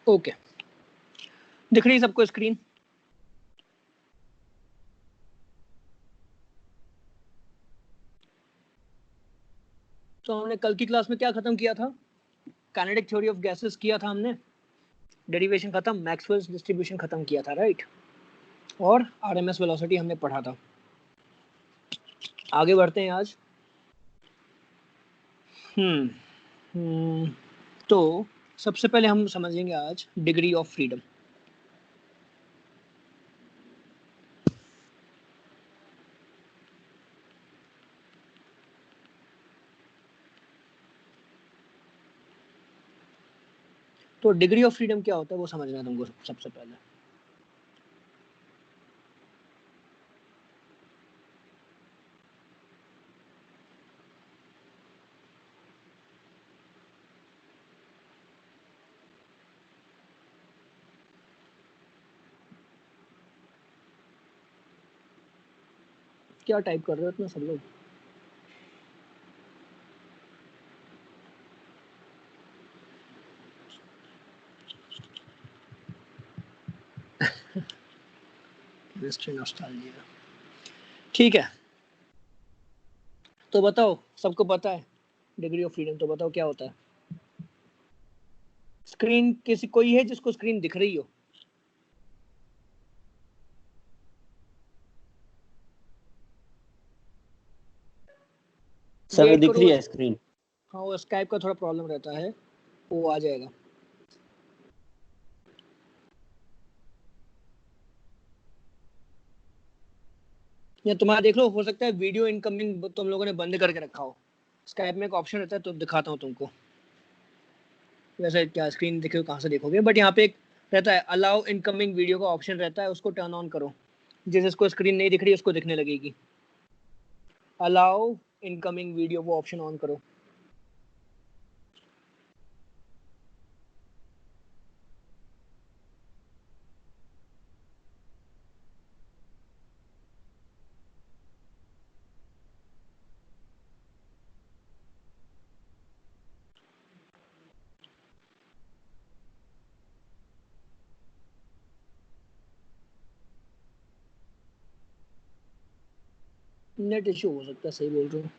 Okay, दिख रही है सबको स्क्रीन? तो हमने कल की क्लास में क्या खत्म किया था? काइनेटिक थ्योरी ऑफ गैसेस किया था हमने, डेरिवेशन खत्म, मैक्सवेल्स डिस्ट्रीब्यूशन खत्म किया था, राइट? और आरएमएस वेलोसिटी हमने पढ़ा था। आगे बढ़ते हैं आज। तो सबसे पहले हम समझेंगे आज डिग्री ऑफ फ्रीडम। तो डिग्री ऑफ फ्रीडम क्या होता है वो समझना है तुमको सबसे पहले। क्या टाइप कर रहे हो इतना सब लोग? ठीक है, तो बताओ, सबको पता है डिग्री ऑफ फ्रीडम? तो बताओ क्या होता है। स्क्रीन किसी कोई है जिसको स्क्रीन दिख रही हो? सर वेट दिख करो, रही है स्क्रीन। हाँ वो स्काइप का थोड़ा प्रॉब्लम रहता है, वो आ जाएगा। या तुम्हारा देख लो, हो सकता है वीडियो इनकमिंग तुम लोगों ने बंद करके रखा हो। स्काइप में एक ऑप्शन रहता है, तो दिखाता हूँ तुमको। वैसे क्या स्क्रीन दिखे कहाँ से देखोगे, बट यहाँ पे एक रहता है अलाउ इनकमिंग वीडियो का ऑप्शन रहता है, उसको टर्न ऑन करो। जिसको स्क्रीन नहीं दिख रही उसको दिखने लगेगी। अलाउ इनकमिंग वीडियो, वो ऑप्शन ऑन करो। नेट इश्यू हो सकता है, सही बोल रहे हो।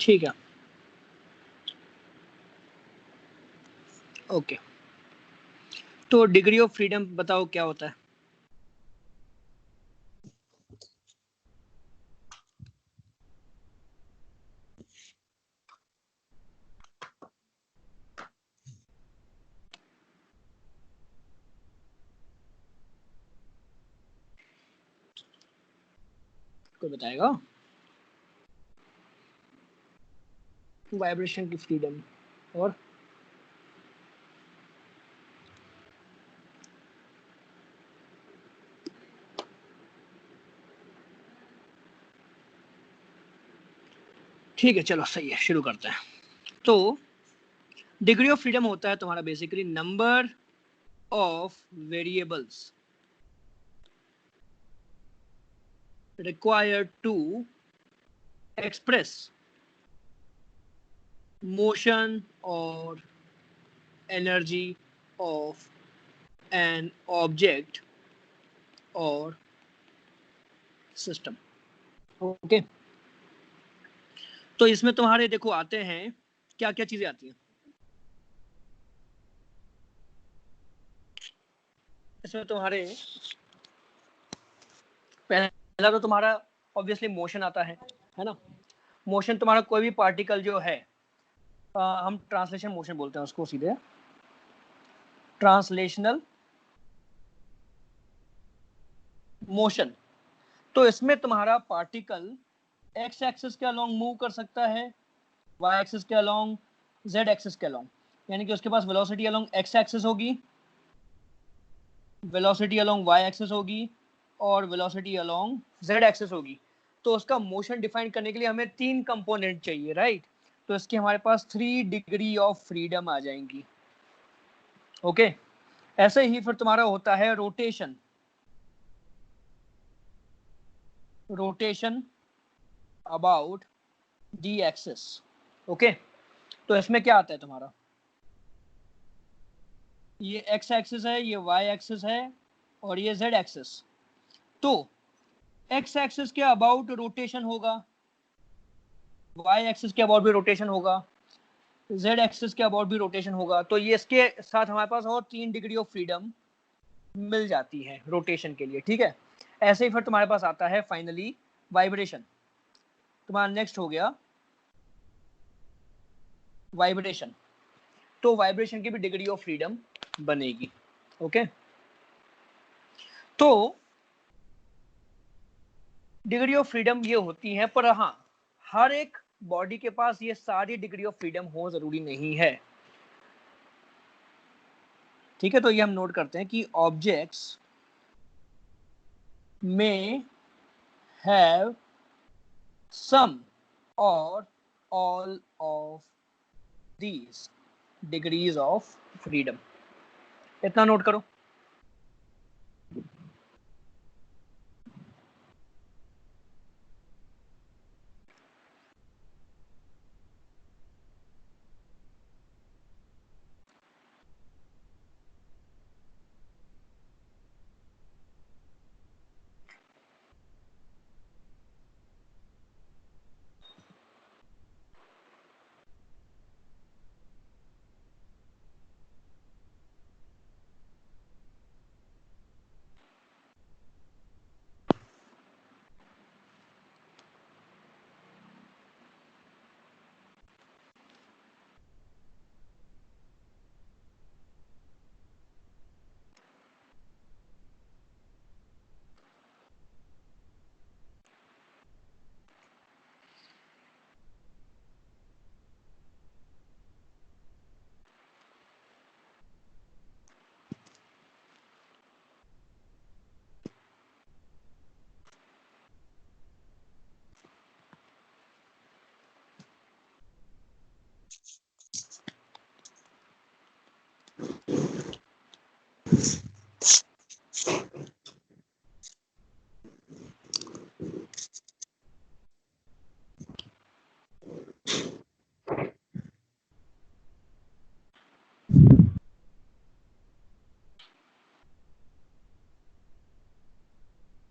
ठीक है, ओके। तो डिग्री ऑफ फ्रीडम बताओ क्या होता है। कोई बताएगा? वाइब्रेशन की फ्रीडम। और ठीक है, चलो सही है, शुरू करते हैं। तो डिग्री ऑफ फ्रीडम होता है तुम्हारा basically number of variables required to express motion or energy of an object or system। Okay, तो इसमें तुम्हारे देखो आते हैं क्या क्या चीजें आती हैं इसमें तुम्हारे। पहला तो तुम्हारा ऑब्वियसली मोशन आता है ना। मोशन तुम्हारा कोई भी पार्टिकल जो है, हम ट्रांसलेशन मोशन बोलते हैं उसको, सीधे ट्रांसलेशनल मोशन। तो इसमें तुम्हारा पार्टिकल एक्स एक्सिस के अलोंग मूव कर सकता है, वाई एक्सिस के अलोंग, जेड एक्सिस के अलोंग। यानी कि उसके पास वेलोसिटी अलोंग एक्स एक्सिस होगी, वेलोसिटी अलोंग वाई एक्सिस होगी, और वेलोसिटी अलोंग जेड एक्सिस होगी। तो उसका मोशन डिफाइन करने के लिए हमें 3 कंपोनेंट चाहिए, राइट? तो इसके हमारे पास 3 डिग्री ऑफ फ्रीडम आ जाएंगी। ओके, ऐसे ही फिर तुम्हारा होता है rotation. Rotation about D axis. Okay, तो इसमें क्या आता है तुम्हारा, ये एक्स एक्सिस है, ये वाई एक्सिस है और ये जेड एक्सिस। तो एक्स एक्सिस के अबाउट रोटेशन होगा, वाई एक्सिस के अबाउट भी रोटेशन होगा, जेड एक्सिस के अबाउट भी रोटेशन होगा। तो ये इसके साथ हमारे पास और 3 डिग्री ऑफ फ्रीडम मिल जाती है रोटेशन के लिए, ठीक है। ऐसे ही फिर तुम्हारे पास आता है फाइनली वाइब्रेशन। तुम्हारा नेक्स्ट हो गया वाइब्रेशन। तो वाइब्रेशन की भी डिग्री ऑफ फ्रीडम बनेगी। ओके, तो डिग्री ऑफ फ्रीडम ये होती है, पर हाँ, हर एक बॉडी के पास ये सारी डिग्री ऑफ फ्रीडम हो जरूरी नहीं है, ठीक है। तो ये हम नोट करते हैं कि ऑब्जेक्ट्स में हैव सम और all of these degrees of freedom. इतना नोट करो।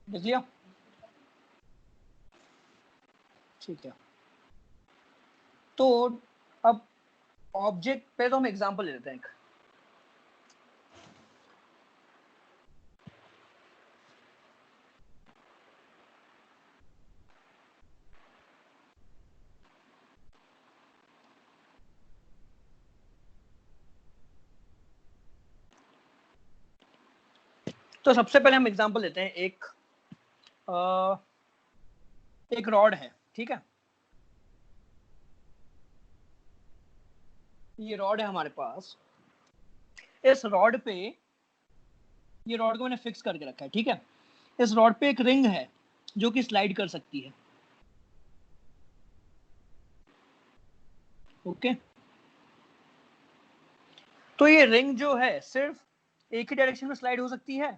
देख लिया, ठीक है। तो अब ऑब्जेक्ट पे तो हम एग्जांपल ले लेते हैं एक। तो सबसे पहले हम एग्जांपल लेते हैं एक रॉड है, ठीक है। ये रॉड है हमारे पास। इस रॉड पे, ये रॉड को मैंने फिक्स करके रखा है, ठीक है। इस रॉड पे एक रिंग है जो कि स्लाइड कर सकती है। ओके, तो ये रिंग जो है सिर्फ एक ही डायरेक्शन में स्लाइड हो सकती है।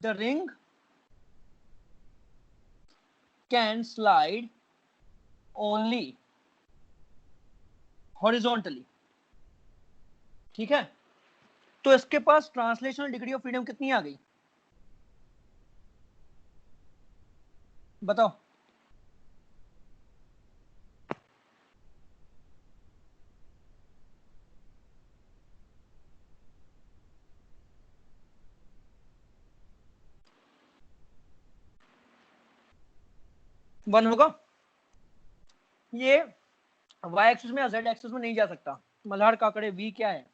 The ring can slide only horizontally, ठीक है। तो इसके पास ट्रांसलेशनल डिग्री ऑफ फ्रीडम कितनी आ गई, बताओ। वन होगा। ये वाई एक्सिस में या जेड एक्सिस में नहीं जा सकता। मल्हार काकड़े वी क्या है,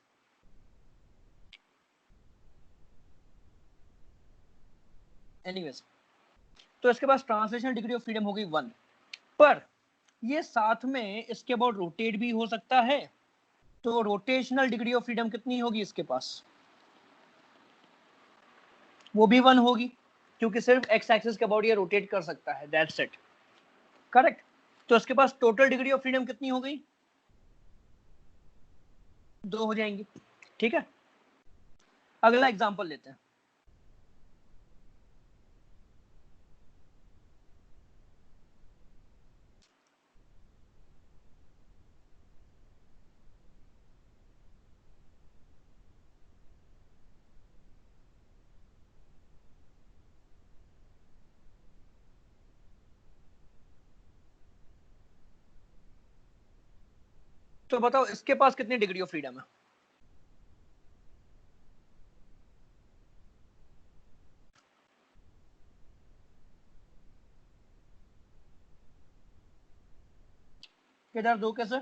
एनीवेज। तो इसके पास ट्रांसलेशनल डिग्री ऑफ फ्रीडम हो गई 1, पर ये साथ में इसके अबाउट रोटेट भी हो सकता है। तो रोटेशनल डिग्री ऑफ फ्रीडम कितनी होगी इसके पास, वो भी 1 होगी। क्योंकि सिर्फ एक्स एक्सिस के अबाउट ये रोटेट कर सकता है, दैट्स इट, करेक्ट। तो इसके पास टोटल डिग्री ऑफ फ्रीडम कितनी हो गई? 2 हो जाएंगी, ठीक है। अगला एग्जांपल लेते हैं। तो बताओ इसके पास कितनी डिग्री ऑफ फ्रीडम है? किधर दो कैसे?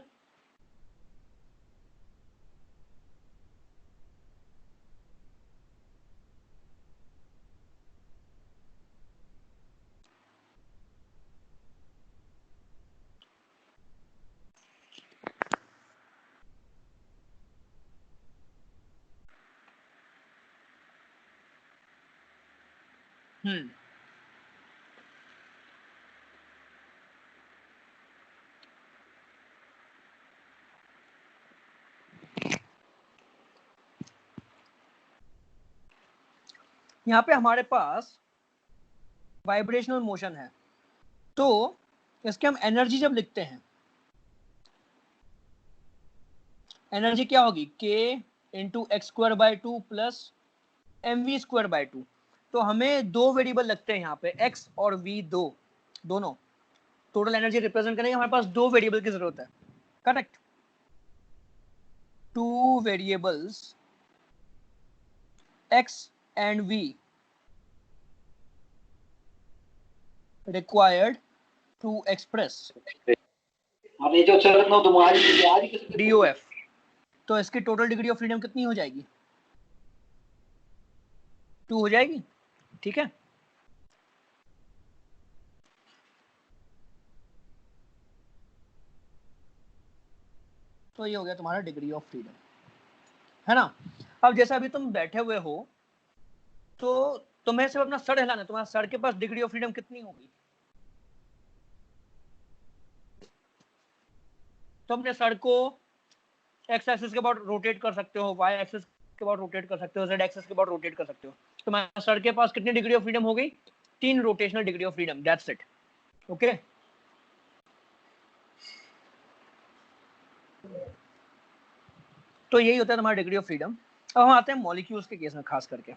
यहाँ पे हमारे पास वाइब्रेशनल मोशन है, तो इसके हम एनर्जी जब लिखते हैं, एनर्जी क्या होगी? k into x square by 2 plus m v square by 2। तो हमें दो वेरिएबल लगते हैं यहाँ पे, x और v, दोनों टोटल एनर्जी रिप्रेजेंट करेंगे। हमारे पास दो वेरिएबल की जरूरत है, correct. Two variables x and v required to express DOF। तो इसकी टोटल डिग्री ऑफ फ्रीडम कितनी हो जाएगी? 2 हो जाएगी, ठीक है। तो ये हो गया तुम्हारा डिग्री ऑफ फ्रीडम, है ना। अब जैसे अभी तुम बैठे हुए हो, तो तुम्हें सिर्फ अपना सर हिलाना है, तुम्हारा सर के पास डिग्री ऑफ फ्रीडम कितनी होगी? तो अपने सर को एक्स एक्सिस के अबाउट रोटेट कर सकते हो, वाई एक्सिस के अबाउट रोटेट कर सकते हो, जेड एक्सिस के अबाउट रोटेट कर सकते हो। तुम्हारे सर के पास कितनी डिग्री ऑफ फ्रीडम हो गई? 3 rotational degree of freedom, that's it, okay. तो यही होता है तुम्हारा डिग्री ऑफ फ्रीडम। अब हम आते हैं मॉलिक्यूल्स के केस में खास करके।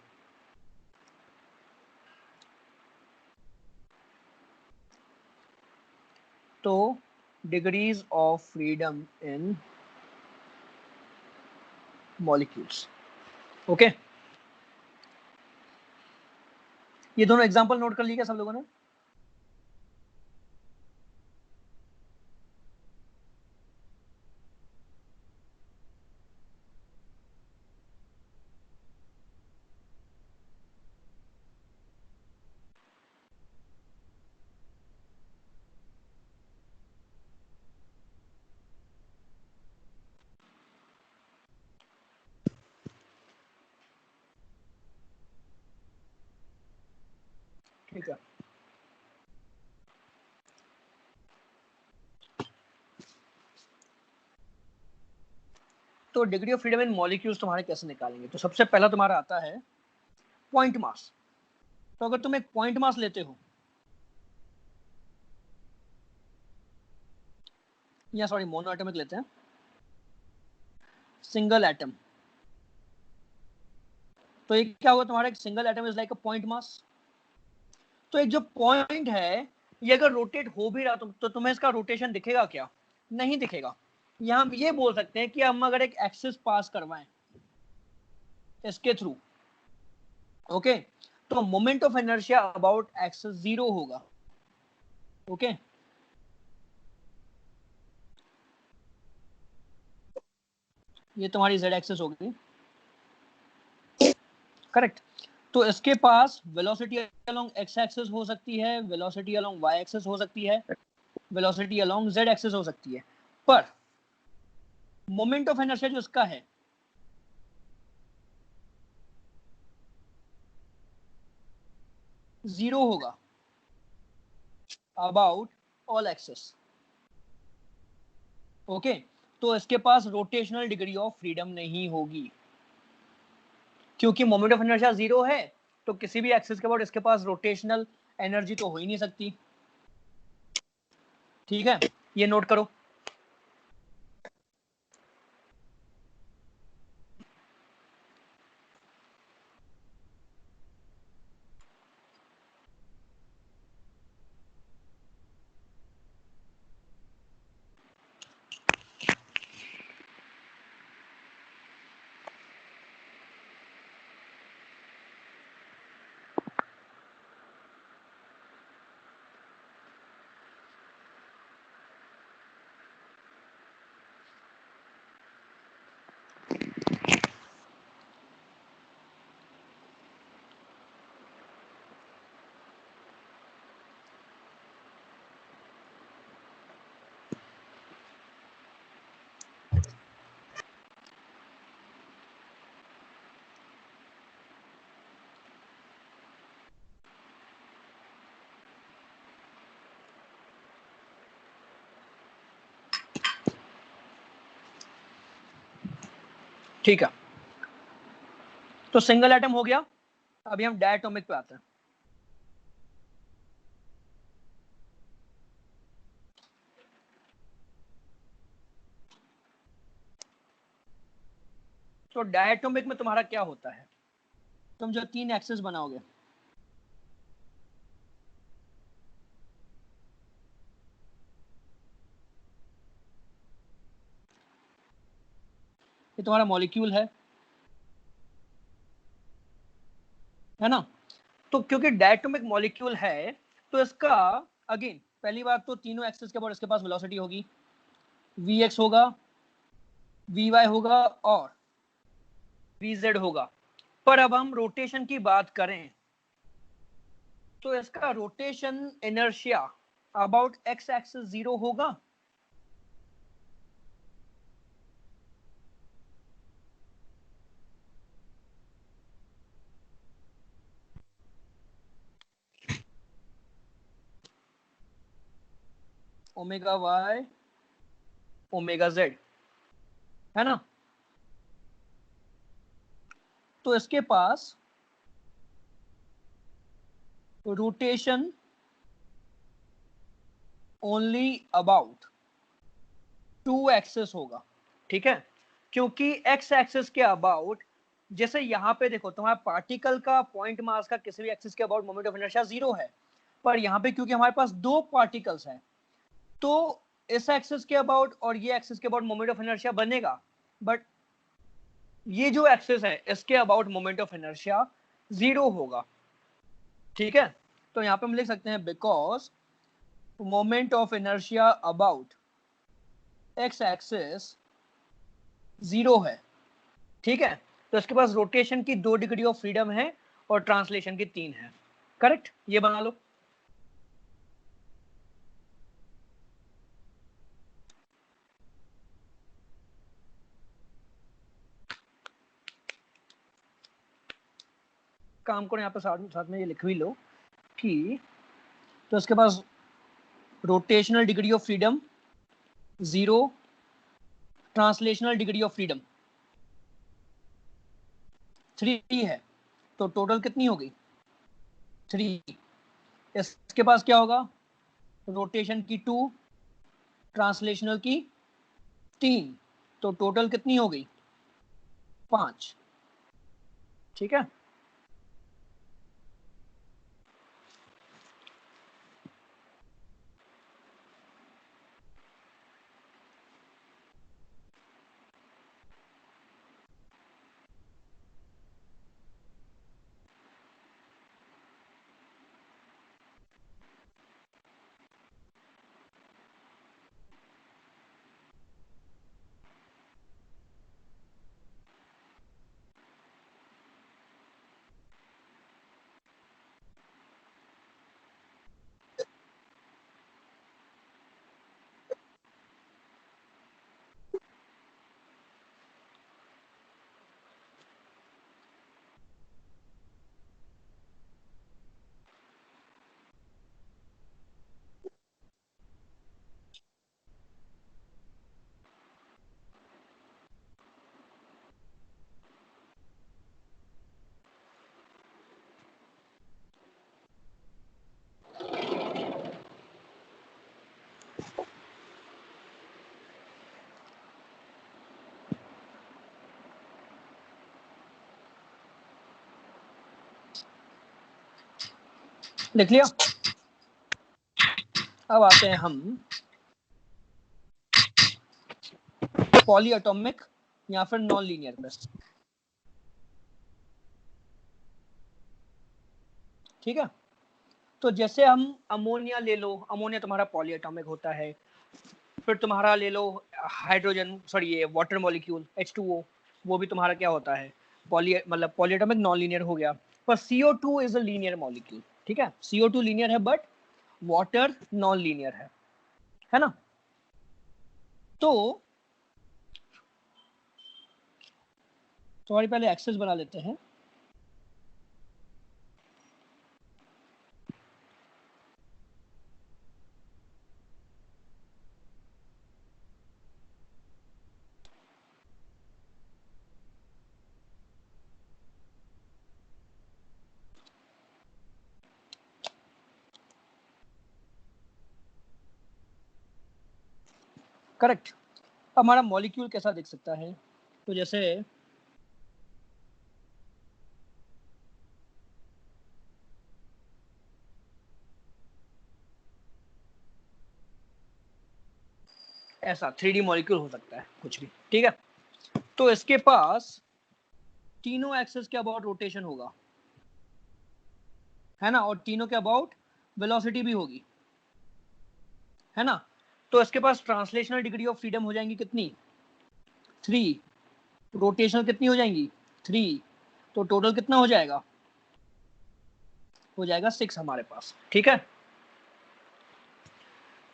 तो degrees of freedom in molecules, okay. ये दोनों एग्जांपल नोट कर लिया सब लोगों ने? ठीक है। तो degree of freedom in molecules तुम्हारे कैसे निकालेंगे? तो सबसे पहला तुम्हारा आता है पॉइंट मास। तो अगर तुम एक पॉइंट मास लेते हो, या सॉरी मोनो एटॉमिक लेते हैं, सिंगल एटम, तो ये क्या होगा तुम्हारा? एक single atom is like a point mass. तो एक जो पॉइंट है, ये अगर रोटेट हो भी रहा तो तुम्हें इसका रोटेशन दिखेगा क्या? नहीं दिखेगा। यहां हम ये बोल सकते हैं कि हम अगर एक एक्सिस पास करवाएं इसके थ्रू, ओके, तो moment of inertia about axis 0 होगा, ओके। ये तुम्हारी z एक्सिस होगी, करेक्ट। तो इसके पास वेलोसिटी अलोंग x एक्सिस हो सकती है, वेलोसिटी अलोंग y एक्सिस हो सकती है, वेलोसिटी अलोंग z एक्सिस हो सकती है, पर मोमेंट ऑफ इनर्शिया जो इसका है, जीरो होगा अबाउट ऑल एक्सेस। ओके, तो इसके पास रोटेशनल डिग्री ऑफ फ्रीडम नहीं होगी, क्योंकि मोमेंट ऑफ इनर्शिया जीरो है, तो किसी भी एक्सिस के अबाउट इसके पास रोटेशनल एनर्जी तो हो ही नहीं सकती। ठीक है, ये नोट करो। ठीक है, तो सिंगल एटम हो गया। अभी हम डायटोमिक पे आते हैं। तो डायटोमिक में तुम्हारा क्या होता है, तुम जो 3 एक्सेस बनाओगे, ये तुम्हारा मॉलिक्यूल है ना। तो क्योंकि डायटोमिक मॉलिक्यूल है, तो इसका अगेन पहली बात तो तीनों एक्सेस के अबाउट इसके पास वेलोसिटी होगी, vx होगा, vy होगा और vz होगा। पर अब हम रोटेशन की बात करें तो इसका rotation inertia about X axis zero होगा। ओमेगा वाई ओमेगा जेड, है ना। तो इसके पास rotation only about two axes होगा। ठीक है, क्योंकि एक्स एक्सिस के अबाउट, जैसे यहाँ पे देखो तुम्हारा पार्टिकल का पॉइंट मास का किसी भी एक्सिस के about moment of inertia zero है, पर यहाँ पे क्योंकि हमारे पास दो पार्टिकल्स हैं, तो इस एक्सिस के अबाउट और ये एक्सिस के अबाउट मोमेंट ऑफ इनर्शिया बनेगा, बट ये जो एक्सिस है इसके about moment of inertia zero होगा। ठीक है, तो यहाँ पे हम लिख सकते हैं because moment of inertia about X axis zero है। ठीक है, तो इसके पास रोटेशन की 2 डिग्री ऑफ फ्रीडम है और ट्रांसलेशन की 3 है। करेक्ट, ये बना लो। काम करो यहाँ पे साथ साथ में ये लिख भी लो कि तो इसके पास rotational degree of freedom zero, translational degree of freedom 3 है, तो टोटल कितनी होगी 3। इसके पास क्या होगा, रोटेशन की 2, ट्रांसलेशनल की 3, तो टोटल कितनी हो गई 5। ठीक है, लिख लिया। अब आते हैं हम पॉलीएटॉमिक या फिर नॉन लीनियर पे। ठीक है, तो जैसे हम अमोनिया ले लो, अमोनिया तुम्हारा पॉलीएटॉमिक होता है। फिर तुम्हारा ले लो हाइड्रोजन, सॉरी ये वाटर मॉलिक्यूल H2O, वो भी तुम्हारा क्या होता है, मतलब पॉलीएटॉमिक नॉन लीनियर हो गया। पर CO2 is a linear molecule. ठीक है, CO2 लीनियर है बट वाटर नॉन लीनियर है ना। तो सॉरी पहले एक्सेस बना लेते हैं। करेक्ट। हमारा मॉलिक्यूल कैसा दिख सकता है, तो जैसे ऐसा 3D मॉलिक्यूल हो सकता है कुछ भी। ठीक है, तो इसके पास तीनों एक्सेस के अबाउट रोटेशन होगा, है ना, और तीनों के अबाउट वेलोसिटी भी होगी, है ना। तो इसके पास ट्रांसलेशनल डिग्री ऑफ फ्रीडम हो जाएंगी कितनी, 3। रोटेशनल कितनी हो जाएंगी, 3। तो टोटल कितना हो जाएगा, हो जाएगा 6 हमारे पास। ठीक है,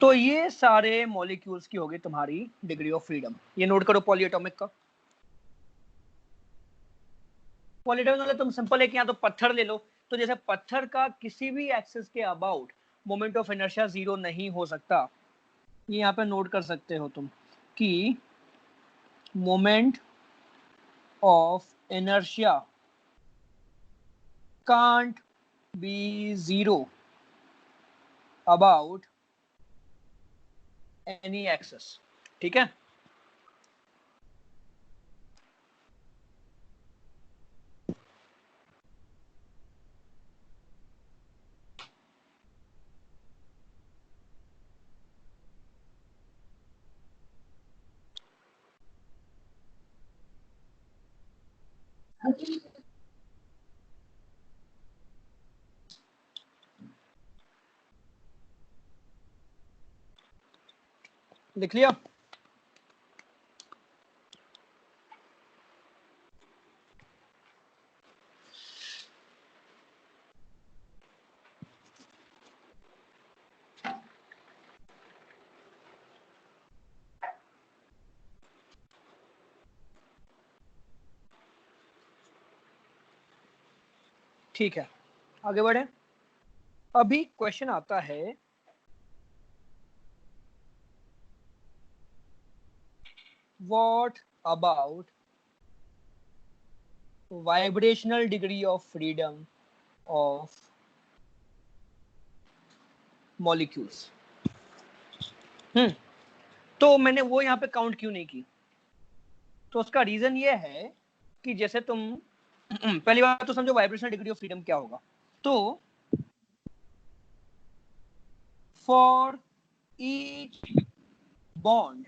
तो ये सारे मॉलिक्यूल्स की होगी तुम्हारी डिग्री ऑफ फ्रीडम। ये नोट करो पॉलीएटॉमिक का। पॉलीएटॉमिक मतलब तुम सिंपल है कि यहाँ तो पत्थर ले लो, तो जैसे पत्थर का किसी भी एक्सिस के अबाउट मोमेंट ऑफ इनर्शिया 0 नहीं हो सकता। ये यहाँ पे नोट कर सकते हो तुम कि moment of inertia can't be 0 about any axis. ठीक है, लिख लिया। ठीक है, आगे बढ़े। अभी क्वेश्चन आता है what about vibrational degree of freedom of molecules. तो मैंने वो यहाँ पे काउंट क्यों नहीं की, तो उसका रीजन ये है कि जैसे तुम पहली बात तो समझो वाइब्रेशनल डिग्री ऑफ फ्रीडम क्या होगा। तो for each bond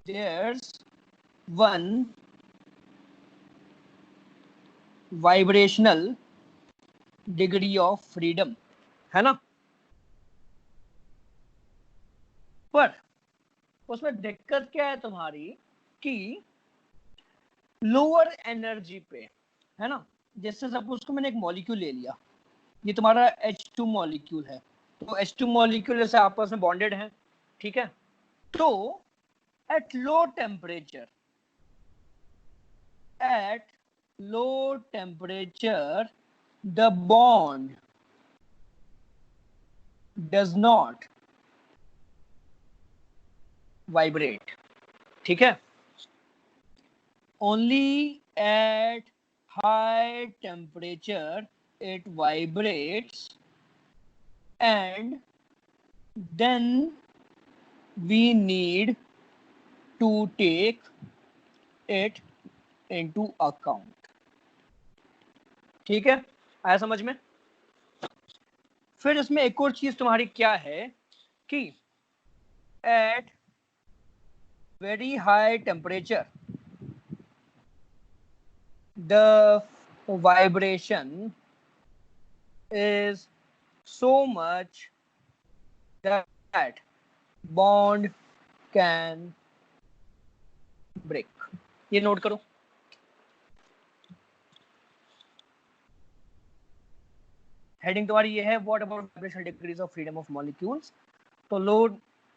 there's one vibrational degree of freedom, है ना। पर उसमें दिक्कत क्या है तुम्हारी कि लोअर एनर्जी पे, है ना। जैसे सपोज को मैंने एक मॉलिक्यूल ले लिया, ये तुम्हारा H2 मॉलिक्यूल है, तो H2 मॉलिक्यूल जैसे आपस में बॉन्डेड है। ठीक है, तो at low temperature the bond does not vibrate। ठीक है, only at high temperature it vibrates, and then we need to take it into account। ठीक है, आया समझ में? फिर इसमें एक और चीज तुम्हारी क्या है कि at very high temperature the vibration is so much that bond can break. ये नोट करो। हेडिंग तुम्हारी ये है what about vibrational degrees of freedom of molecules. तो लो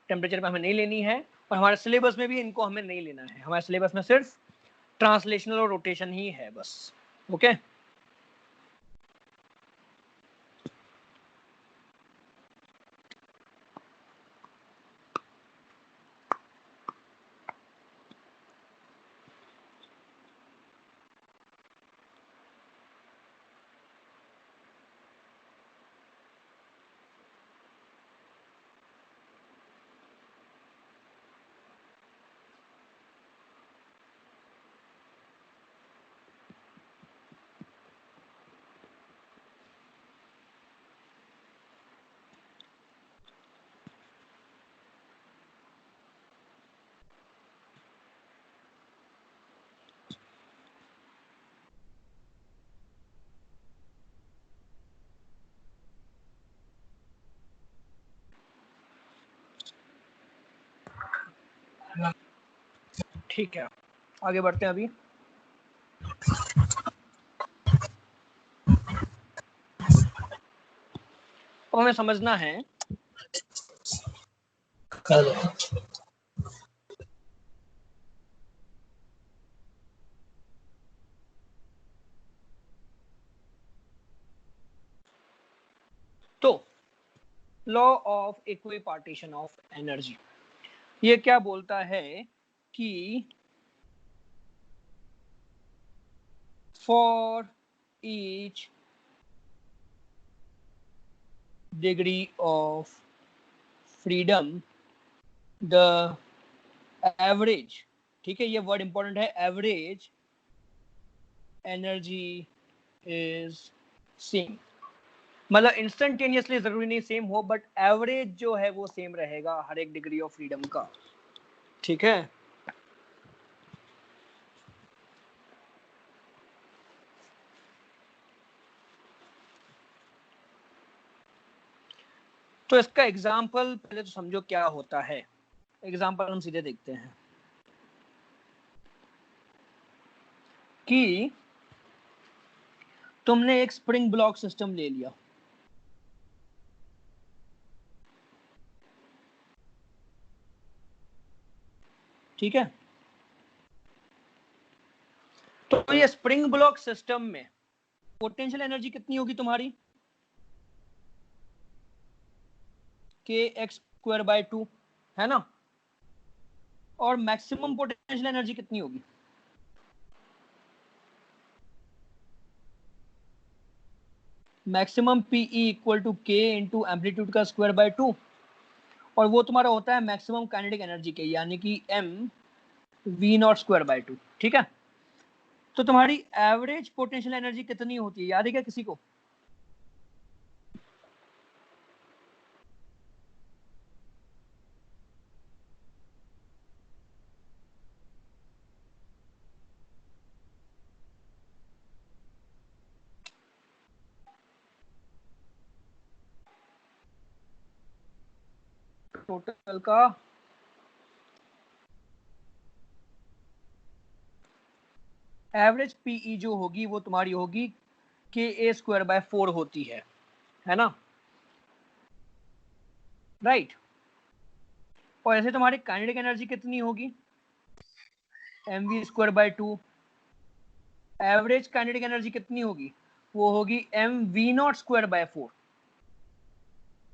टेम्परेचर पे हमें नहीं लेनी है और हमारे सिलेबस में भी इनको हमें नहीं लेना है। हमारे सिलेबस में सिर्फ ट्रांसलेशनल और रोटेशन ही है बस। ओके ठीक है, आगे बढ़ते हैं। अभी तो हमें समझना है तो law of equipartition of energy ये क्या बोलता है कि for each degree of freedom the average, ठीक है, ये वर्ड इंपॉर्टेंट है, एवरेज एनर्जी इज सेम। मतलब इंस्टेंटेनियसली जरूरी नहीं सेम हो, बट एवरेज जो है वो सेम रहेगा हर एक डिग्री ऑफ फ्रीडम का। ठीक है, तो इसका एग्जाम्पल पहले तो समझो क्या होता है। एग्जाम्पल हम सीधे देखते हैं कि तुमने एक स्प्रिंग ब्लॉक सिस्टम ले लिया, ठीक है। तो ये स्प्रिंग ब्लॉक सिस्टम में पोटेंशियल एनर्जी कितनी होगी तुम्हारी? kx² है ना। और मैक्सिमम पोटेंशियल एनर्जी कितनी होगी? मैक्सिमम पीई इक्वल टू के इंटू एम्पलीट्यूड का स्क्वायर बाय 2, और वो तुम्हारा होता है मैक्सिमम काइनेटिक एनर्जी के, यानी कि m v0² बाय 2। ठीक है, तो तुम्हारी एवरेज पोटेंशियल एनर्जी कितनी होती है, याद है क्या किसी को? टोटल का एवरेज पीई जो होगी वो तुम्हारी होगी ka² बाय 4 होती है ना, राइट। और ऐसे तुम्हारी काइनेटिक एनर्जी कितनी होगी? mv²बाय 2। एवरेज काइनेटिक एनर्जी कितनी होगी? वो होगी mv0²बाय 4,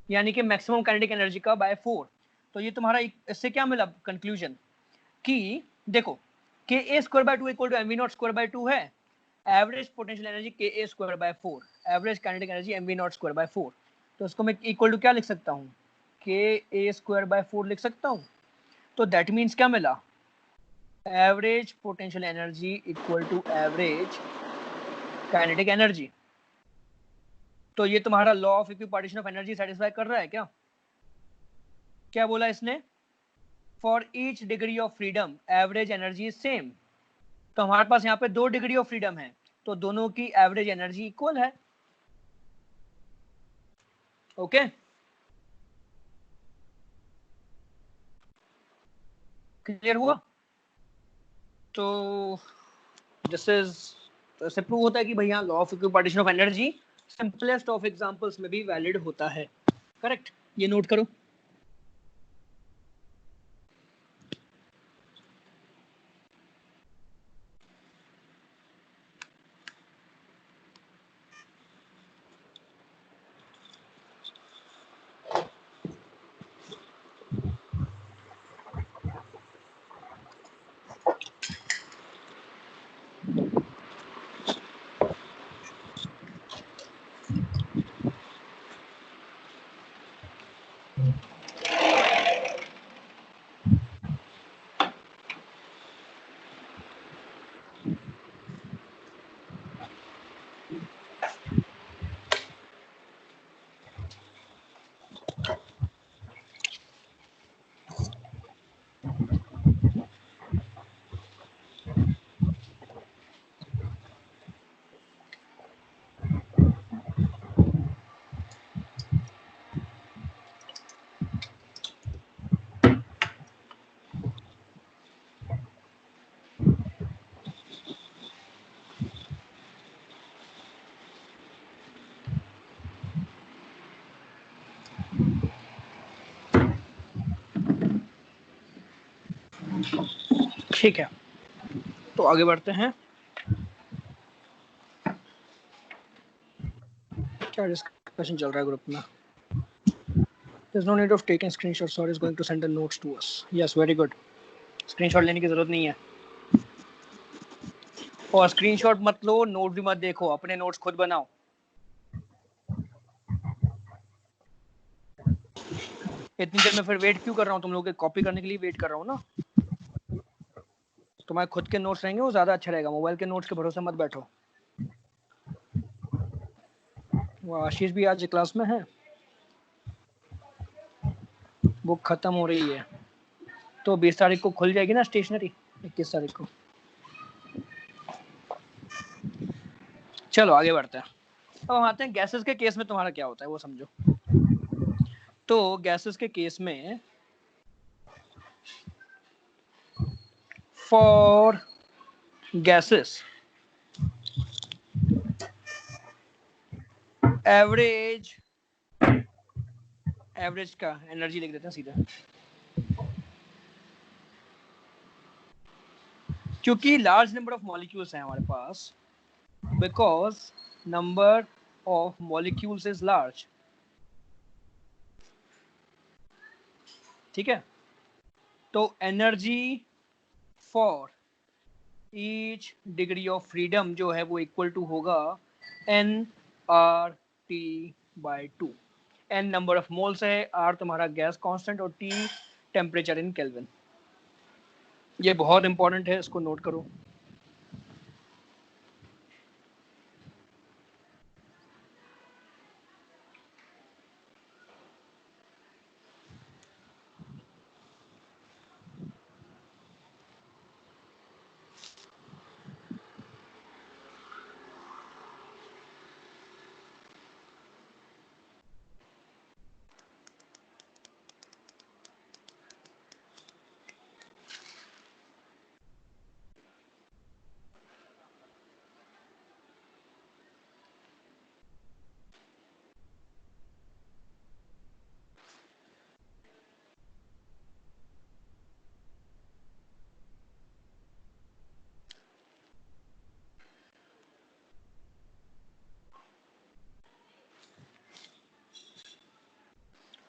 यानी कि मैक्सिमम काइनेटिक एनर्जी का बाय 4। तो ये तुम्हारा इससे क्या मिला कंक्लूजन कि देखो ka² बाय 2 इक्वल टू mv0²बाय 2 है, एवरेज पोटेंशियल एनर्जी ka²बाय 4, एवरेज काइनेटिक एनर्जी mv0²बाय 4। तो उसको मैं इक्वल टू क्या लिख सकता हूँ, ka²बाय 4 लिख सकता हूँ। तो दैट मीन्स क्या मिला, average potential energy equal to average kinetic energy. तो ये तुम्हारा law of equipartition of energy satisfy कर रहा है क्या? क्या बोला इसने? For each degree of freedom average energy is same. तो हमारे पास यहाँ पे 2 डिग्री ऑफ फ्रीडम है, तो दोनों की एवरेज एनर्जी इक्वल है। ओके, क्लियर हुआ? तो दिस इज, तो इससे प्रूव होता है कि भैया law of equipartition of energy simplest of examples में भी वैलिड होता है। करेक्ट, ये नोट करो। ठीक है, तो आगे बढ़ते हैं। क्या डिस्कशन चल रहा है ग्रुप में? There's no need of taking screenshots or is going to send the notes to us. Yes, very good. Screenshot लेने की जरूरत नहीं है, और स्क्रीनशॉट मत लो, नोट भी मत देखो, अपने नोट्स खुद बनाओ। इतनी देर में फिर वेट क्यों कर रहा हूँ? तुम लोग के कॉपी करने के लिए वेट कर रहा हूँ ना। तुम्हारे खुद के नोट्स रहेंगे वो ज्यादा अच्छा रहेगा, मोबाइल के नोट्स के भरोसे मत बैठो। वो आशीष भी आज क्लास में है, बुक खत्म हो रही है, तो 20 तारीख को खुल जाएगी ना स्टेशनरी, 21 तारीख को। चलो आगे बढ़ते हैं। अब हम आते हैं गैसेस के केस में तुम्हारा क्या होता है वो समझो। तो गैसेस के केस में फॉर गैसेस एवरेज का एनर्जी लिख देते हैं सीधा, क्योंकि लार्ज नंबर ऑफ मॉलिक्यूल्स हैं हमारे पास, because number of molecules is large. ठीक है, तो energy for each degree of freedom जो है वो इक्वल टू होगा nRT/2। n number of moles है, r तुम्हारा गैस कांस्टेंट और t टेम्परेचर इन केल्विन। ये बहुत इंपॉर्टेंट है, इसको नोट करो।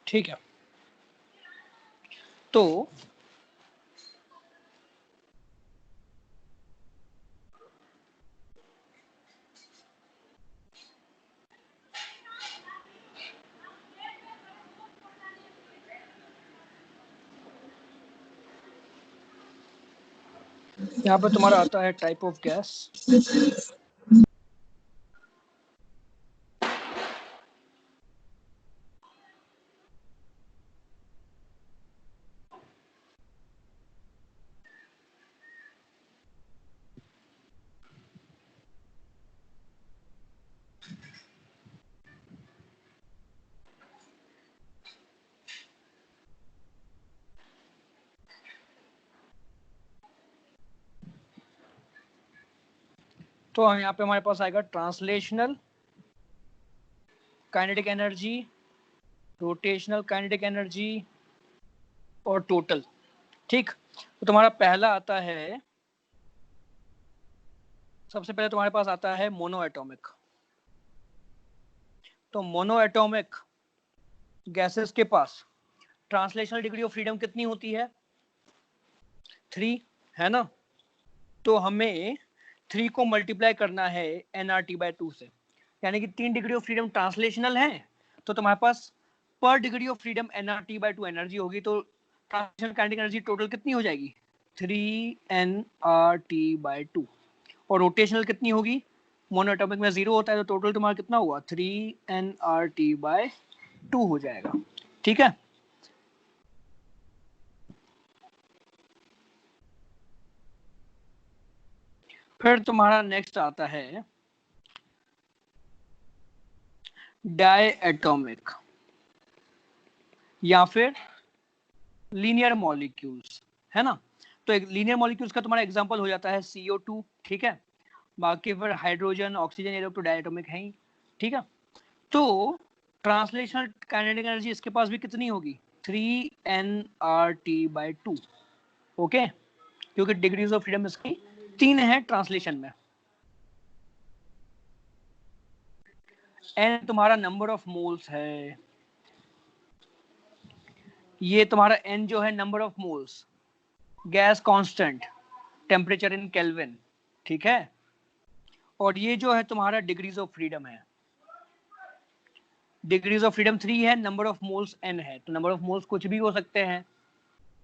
ठीक है, तो यहाँ पे तुम्हारा आता है टाइप ऑफ गैस। तो हम यहाँ पे हमारे पास आएगा translational kinetic energy, rotational kinetic energy और टोटल। ठीक, तो तुम्हारा पहला आता है, सबसे पहले तुम्हारे पास आता है मोनो एटॉमिक। तो मोनो एटॉमिक गैसेस के पास ट्रांसलेशनल डिग्री ऑफ फ्रीडम कितनी होती है? 3, है ना? तो हमें 3 को मल्टीप्लाई करना है nRT/2 से, यानी कि 3 डिग्री ऑफ फ्रीडम ट्रांसलेशनल है, तो तुम्हारे पास पर degree of freedom nRT/2 energy होगी। तो ट्रांसलेशनल काइनेटिक एनर्जी टोटल कितनी हो जाएगी? 3nRT/2। और रोटेशनल कितनी होगी? मोनोएटॉमिक में 0 होता है, तो टोटल तुम्हारा कितना हुआ? 3nRT/2 हो जाएगा। ठीक है, फिर तुम्हारा नेक्स्ट आता है डाई एटॉमिक या फिर लीनियर मॉलिक्यूल्स, है ना? तो एक लीनियर मॉलिक्यूल्स का तुम्हारा एग्जांपल हो जाता है CO2, ठीक है? बाकी फिर हाइड्रोजन, ऑक्सीजन, ये लोग तो डाई एटॉमिक है ही, ठीक है? तो ट्रांसलेशनल काइनेटिक एनर्जी इसके पास भी कितनी होगी? 3nRT/2। ओके, क्योंकि डिग्रीज ऑफ फ्रीडम इसकी 3 है ट्रांसलेशन में। n तुम्हारा नंबर ऑफ मोल्स है, ये तुम्हारा n जो है number of moles, gas constant, temperature in kelvin, ठीक है? और ये जो है तुम्हारा डिग्रीज ऑफ फ्रीडम है। डिग्रीज ऑफ फ्रीडम 3 है, नंबर ऑफ मोल्स n है। तो नंबर ऑफ मोल्स कुछ भी हो सकते हैं,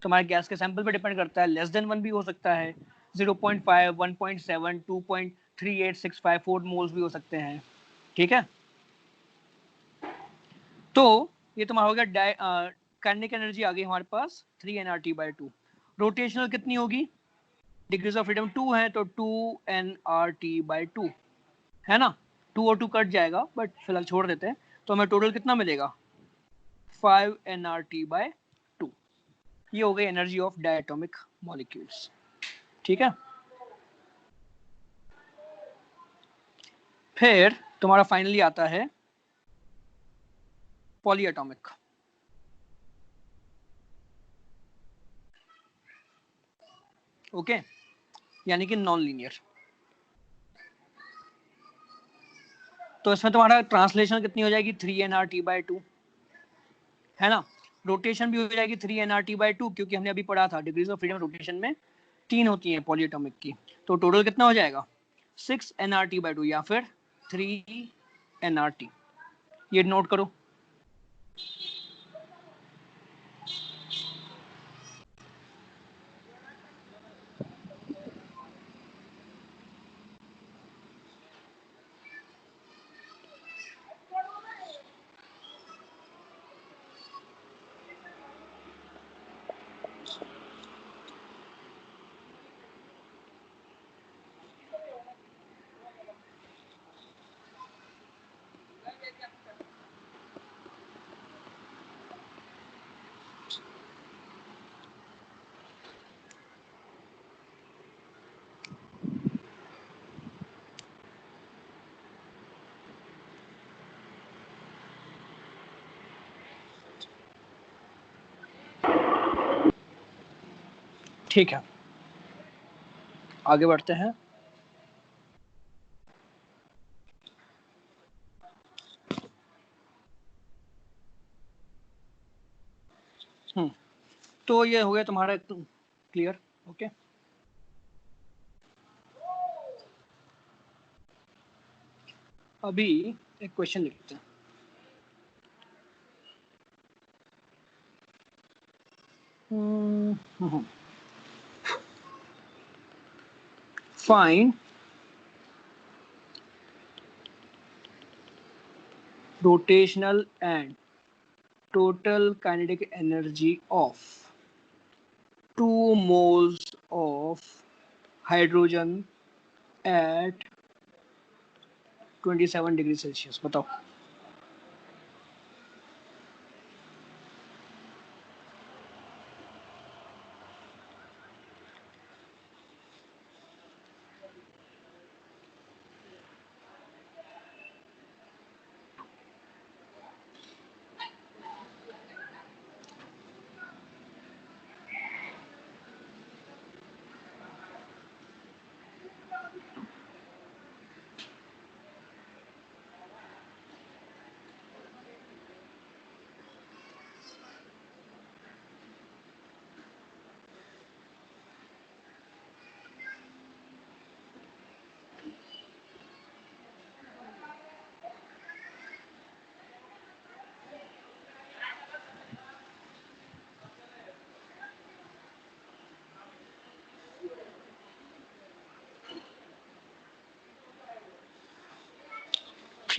तुम्हारे गैस के सैंपल पे डिपेंड करता है। लेस देन 1 भी हो सकता है, 0.5, 1.7, 2.38654 मोल्स भी हो सकते हैं, ठीक है? तो ये तुम्हारा हो गया काइनेटिक एनर्जी आ गई हमारे पास 3nRT/2। रोटेशनल कितनी होगी? डिग्रीज ऑफ फ्रीडम 2 है, तो 2nRT/2, है ना? 2 और 2 कट जाएगा, बट फिलहाल छोड़ देते हैं। तो हमें टोटल कितना मिलेगा? 5nRT/2। ये हो गई एनर्जी ऑफ डायटोमिक मॉलिक्यूल्स, ठीक है? फिर तुम्हारा फाइनली आता है पॉलीएटॉमिक। ओके, यानी कि नॉन लीनियर। तो इसमें तुम्हारा ट्रांसलेशन कितनी हो जाएगी? 3nRT/2, है ना? रोटेशन भी हो जाएगी 3nRT/2, क्योंकि हमने अभी पढ़ा था डिग्रीज ऑफ फ्रीडम रोटेशन में 3 होती हैं पॉलीएटॉमिक की। तो टोटल कितना हो जाएगा? 6nRT/2 या फिर 3nRT। ये नोट करो। ठीक है, आगे बढ़ते हैं। तो ये हो गया तुम्हारा क्लियर। ओके, अभी एक क्वेश्चन लिखते हैं। Find rotational and total kinetic energy of 2 moles of hydrogen at 27 degree Celsius. बताओ।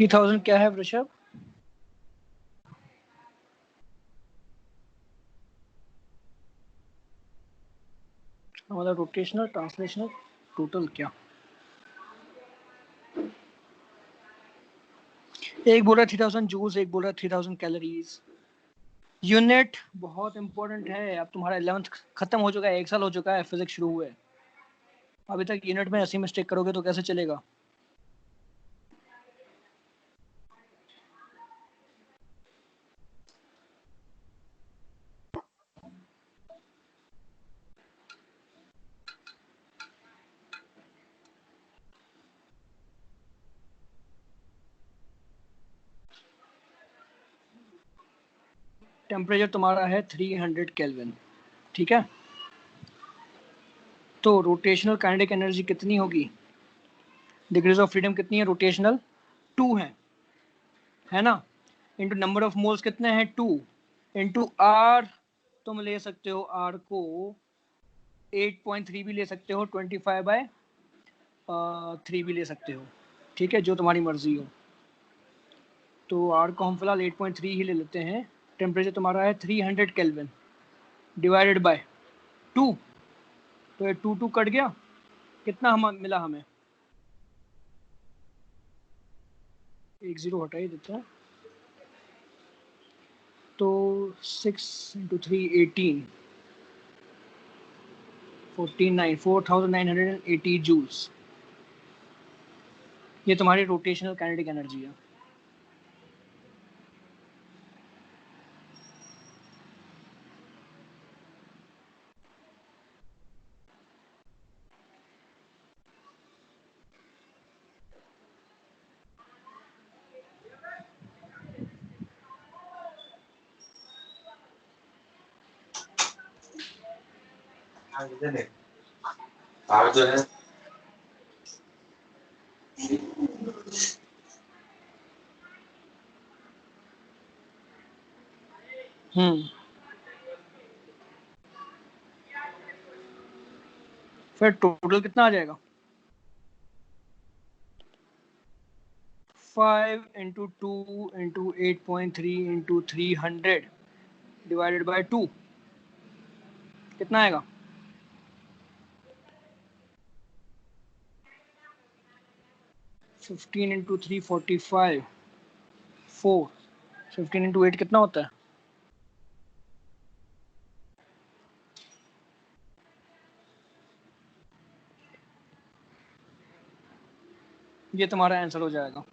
3000 क्या है वृषभ? मतलब रोटेशनल, ट्रांसलेशनल, टोटल क्या? एक बोल रहा 3000 जूल्स, एक बोल रहा 3000 कैलोरीज। यूनिट बहुत इंपॉर्टेंट है। अब तुम्हारा 11th खत्म हो चुका है, 1 साल हो चुका है फिजिक्स शुरू हुए, अभी तक यूनिट में ऐसी मिस्टेक करोगे तो कैसे चलेगा? टेम्परेचर तुम्हारा है 300 केल्विन, ठीक है? तो रोटेशनल काइनेटिक एनर्जी कितनी होगी? डिग्रीज ऑफ फ्रीडम कितनी है रोटेशनल? 2 है ना? इनटू नंबर ऑफ मोल्स कितने हैं? 2 इनटू आर। तुम ले सकते हो आर को 8.3 भी ले सकते हो, 25/3 भी ले सकते हो, ठीक है, जो तुम्हारी मर्जी हो। तो आर को हम फिलहाल 8.3 ही ले लेते हैं। टेम्परेचर तुम्हारा है 300 केल्विन डिवाइडेड बाय 2, तो ये 2 कट गया, कितना हम मिला हमें? एक जीरो हटा ही देते हैं, तो 6 इंटू 3 18, 49, 4980 जूल्स। ये तुम्हारी रोटेशनल काइनेटिक एनर्जी है। फिर टोटल कितना आ जाएगा? 5 into 2 into 8.3 into 300 divided bye 2, कितना आएगा? 15 इंटू 3 45, 4, 15 इंटू 8 कितना होता है? ये तुम्हारा आंसर हो जाएगा।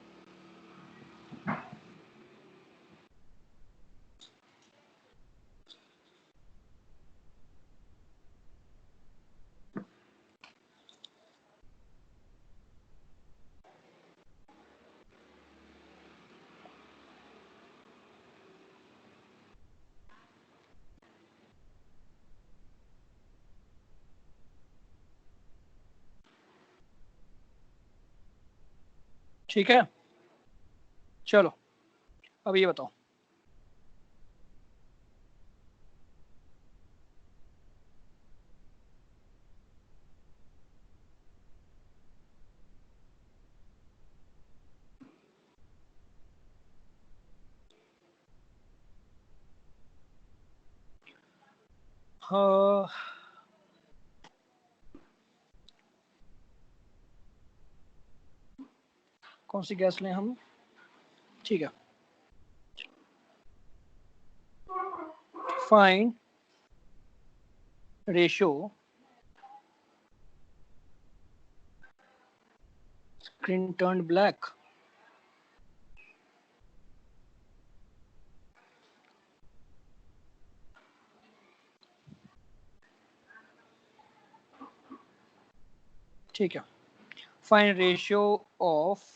ठीक है, चलो अब ये बताओ। हाँ, कौन सी गैस लें हम? ठीक है, find ratio screen turn black. ठीक है, फाइंड रेशियो ऑफ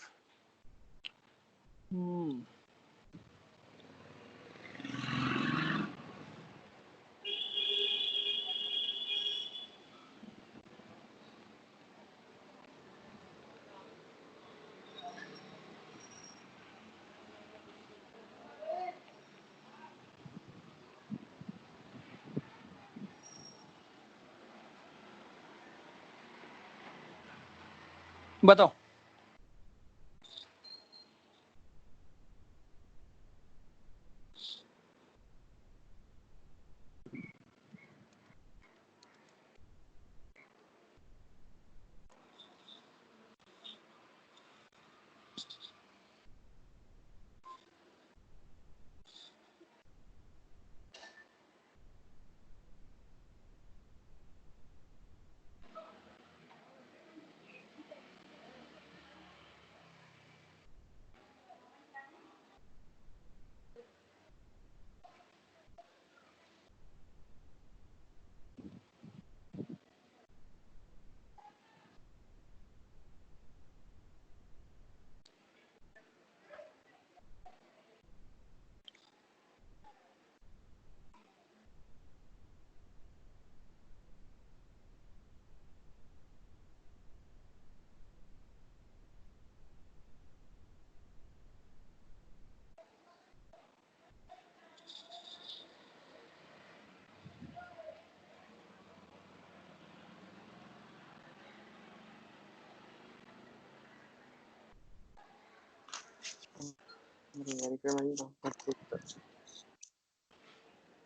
बताओ।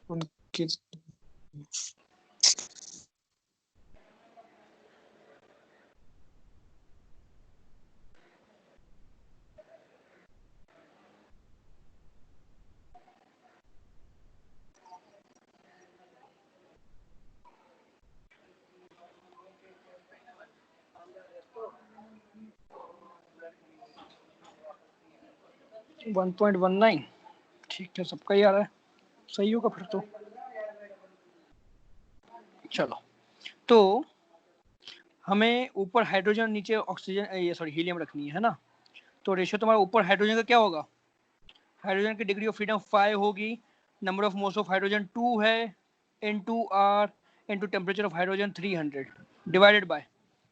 उनके 1.19 ठीक है, सबका ही आ रहा है, सही होगा फिर तो। चलो, तो हमें ऊपर हाइड्रोजन नीचे ऑक्सीजन, ये सॉरी हीलियम रखनी है ना। तो रेशियो तुम्हारा ऊपर हाइड्रोजन का क्या होगा, हाइड्रोजन की डिग्री ऑफ फ्रीडम 5 होगी, number of moles of hydrogen 2 है, into R into temperature of hydrogen 300 divided by,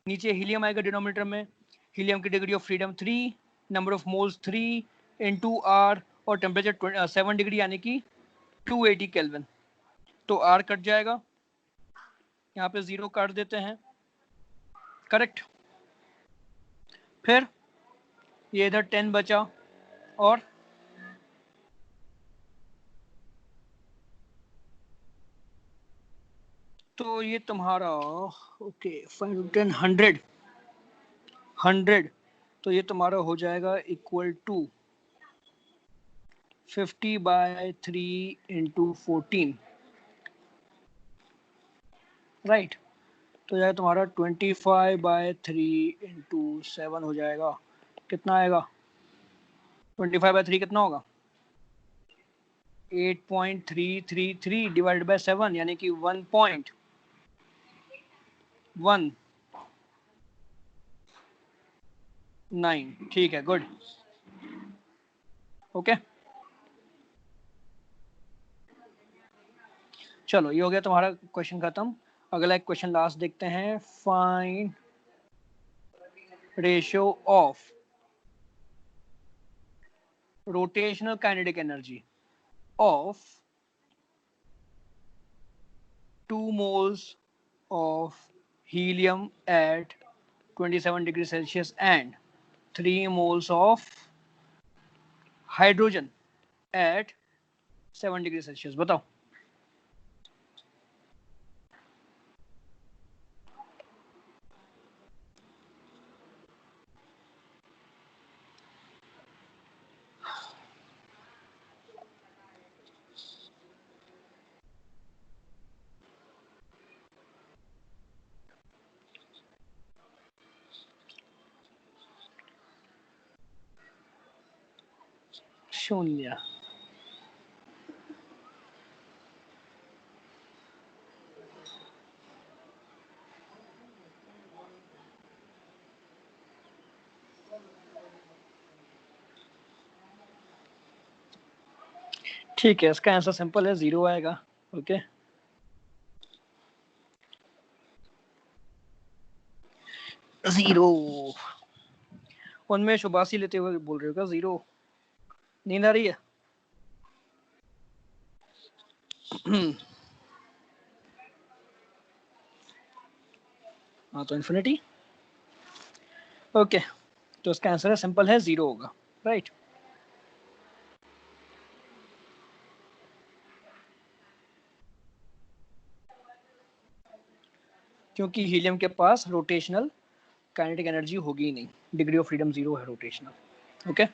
नीचे हीलियम आएगा डिनोमिनेटर में, हीलियम की degree of freedom 3, number of moles 3 into R और टेम्परेचर 7 डिग्री यानी कि 280 केल्विन। तो आर कट जाएगा, यहाँ पे 0 काट देते हैं, करेक्ट। फिर ये इधर 10 बचा, और तो ये तुम्हारा ओके 5 10 100, तो ये तुम्हारा हो जाएगा इक्वल टू 50/3 इंटू 14, राइट। तो जाएगा तुम्हारा 25/3 इंटू 7 हो जाएगा, कितना आएगा 25/3 कितना होगा 8.333 डिवाइडेड बाय 7 यानी कि 1.19। ठीक है, गुड, ओके। चलो, ये हो गया तुम्हारा क्वेश्चन खत्म। अगला एक क्वेश्चन लास्ट देखते हैं, find ratio of rotational kinetic energy of 2 moles of helium at 27 degrees Celsius and 3 moles of hydrogen at 7 degrees Celsius। बताओ। शून्य। ठीक है, इसका आंसर सिंपल है, 0 आएगा, ओके। जीरो। उनमें शुभासी लेते हुए बोल रहे हो क्या 0? नींद आ रही है? हाँ, तो इन्फिनिटी, ओके। तो इसका आंसर है सिंपल है, 0 होगा, राइट। क्योंकि हीलियम के पास रोटेशनल काइनेटिक एनर्जी होगी ही नहीं, डिग्री ऑफ फ्रीडम 0 है रोटेशनल, ओके।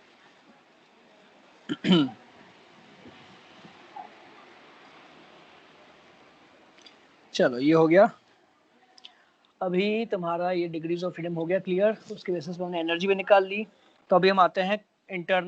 चलो, ये हो गया। अभी तुम्हारा ये डिग्रीज ऑफ फ्रीडम हो गया क्लियर, उसके बेसिस पे हमने एनर्जी भी निकाल ली। तो अभी हम आते हैं इंटरनल